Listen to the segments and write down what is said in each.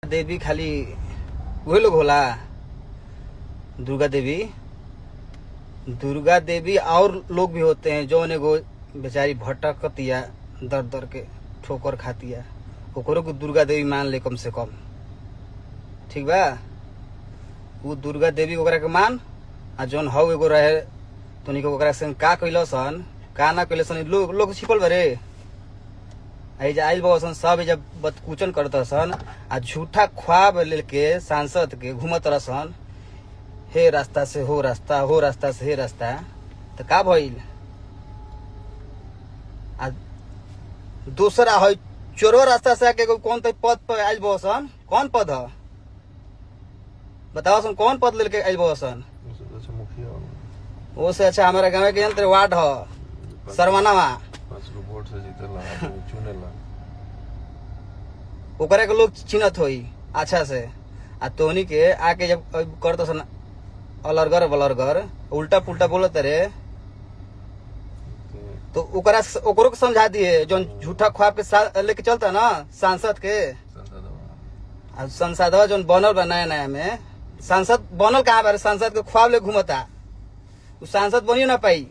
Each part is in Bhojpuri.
देवी खाली वही लोग होला। दुर्गा देवी और लोग भी होते हैं जो एगो बेचारी भटकतिया दर दर के ठोकर खातिया, ओकरो को दुर्गा देवी मान ले कम से कम, ठीक बा। वो दुर्गा देवी ओकरा के मान, आ जौन हव एगो रहे तोनी के ओकरा से का कैलसन का ना कैलसन लोग छिपल बरे आइल बसन सब जब बदकुचन करतसन आ झूठा ख्वाब लेके सांसद के घूमत रहसन, हे रास्ता से हो रास्ता, हो रास्ता से हे रास्ता। तो का भइल? आ दूसरा है चोरो रास्ता से आके कौन तो पद पर आइल बसन, कौन पद है बताओ सन, कौन पद लेके आइल बसन? वो से अच्छा हमारा गाँव के यंत्र वार्ड है सरवनावा, ओकरे के लोग चिन्हत होई अच्छा से। आ तोनी के आके जब करत सन अलरगर बलरगर उल्टा पुल्टा बोलत रे, तो ओकरो के समझा दिए जो झूठा ख्वाब के लेके चलता ना सांसद के। संसद जो बनल बा नया नया में, सांसद बनल कहाँ बारे? सांसद के ख्वाब ले घूमता, उ सांसद बनियो ना पाई।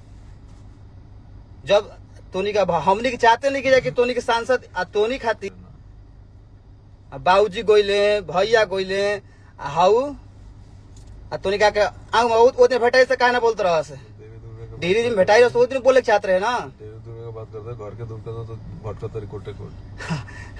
जब तोनी का हमनी के चाहते नहीं कि तोनी के सांसद आ तोनी खातिर बाबूजी गोइले भैया गोइले हाउ आ तोनी का के आऊ ओतने भेटाई से काहे ना बोलत रह से धीरे दिन भेटाई रह ओतने बोले चाहत रहे ना। बात करते घर के दुर्गा तो भटकत रही कोटे कोट।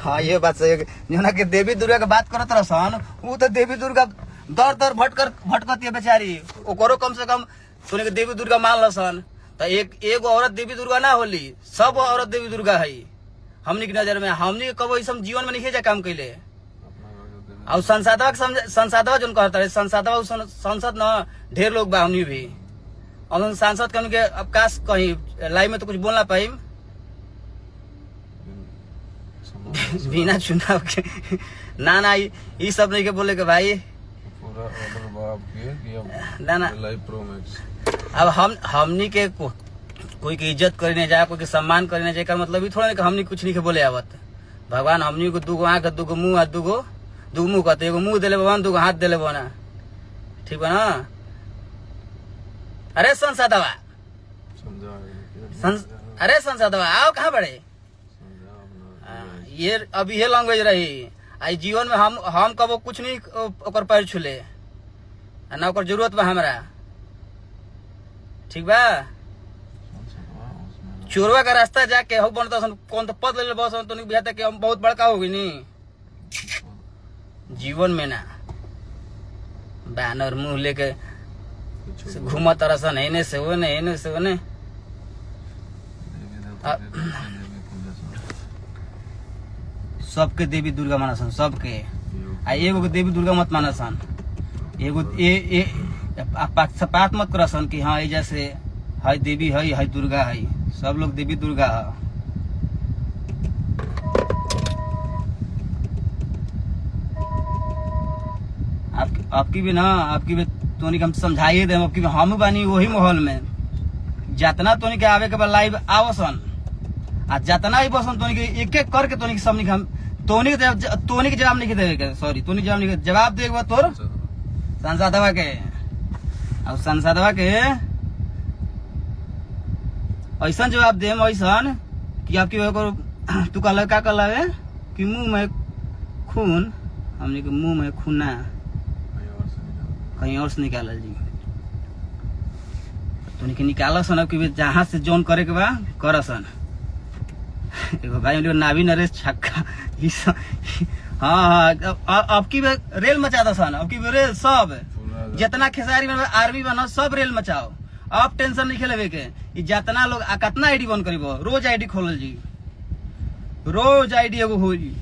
हाँ ये बात सही है। जोना के देवी दुर्गा के बात करत रहसन, वो तो देवी दुर्गा दर दर भटकती है बेचारी, ओकरो कम से कम तोनी के देवी दुर्गा मान लसन। तो एगो औरत देवी दुर्गा ना होली, सब औरत देवी दुर्गा है हमनी के नजर में। हमनी कबो ऐसा जीवन में नहीं काम कैले। और संसदवा जो कहता है संसदवा संसद न ढेर लोग बा, हमनी भी और सांसद के अब काश कहीं लाइव में तो कुछ बोलना पाई बिना चुनाव के ना ये सब नहीं के बोले के भाई ना। अब हमनी के कोई की इज्जत करने जाए, कोई के सम्मान करने जाए, मतलब ये थोड़ा नहीं कि हमनी कुछ नहीं के बोले आवत। भगवान हमनी को दूगो आंख, दूगो मुंह, दूगो मुंह कहते, एगो मुंह दिले भगवान, दूगो हाथ दिले बना, ठीक बा ना। अरे संसदवा अरे संसदवा आओ, कहाँ बड़े? ये अब ये लैंग्वेज रही आई जीवन में। हम कबो कुछ नहीं ओकर पैर छुले ना ओकर जरूरत बा हमरा, ठीक बा। चोरवा का रास्ता जाके हो बनता कौन तो पद ले बस तो बुझाता कि हम बहुत बड़का हो गई नी जीवन में ना। बैनर मुंह लेके घूमा तरसन एने से ओने, एने से ओने। सबके देवी दुर्गा मानसन, सबके। आ एगो के देवी दुर्गा मत मानसन, एगो पक्षपात मत करसन कि हाँ एजा से है देवी है दुर्गा है, सब लोग देवी दुर्गा है। आपकी भी ना, आपकी भी तोनी के हम समझाइए दे। आपकी भी हम बानी वही माहौल में, जितना तोनी के आवे के बाद लाइव आवसन आ जितना ही बसन तोनी के एक एक करके तोनी के सबनी हम तोनी के जवाब नहीं देवे के, सॉरी तोनी जवाब नहीं जवाब देगा तोर संसदवा के। और संसदवा के ऐसा जवाब दे ऐसा कि आपकी तू कल का कल है कि मुंह में खून, हमने के मुंह में खून ना कहीं और से निकाल जी, तोनी के निकाल सन। अब जहाँ से जोन करे के बा करसन। एगो भाई नाभी नरेश छक्का हाँ अब की रेल मचा दसन, अब की रेल सब जितना खेसारी में आर्मी बना सब रेल मचाओ। अब टेंशन नहीं खेले के जितना लोग कितना आईडी बंद करीब, रोज आईडी खोलल जी, रोज आईडी एगो हो जी।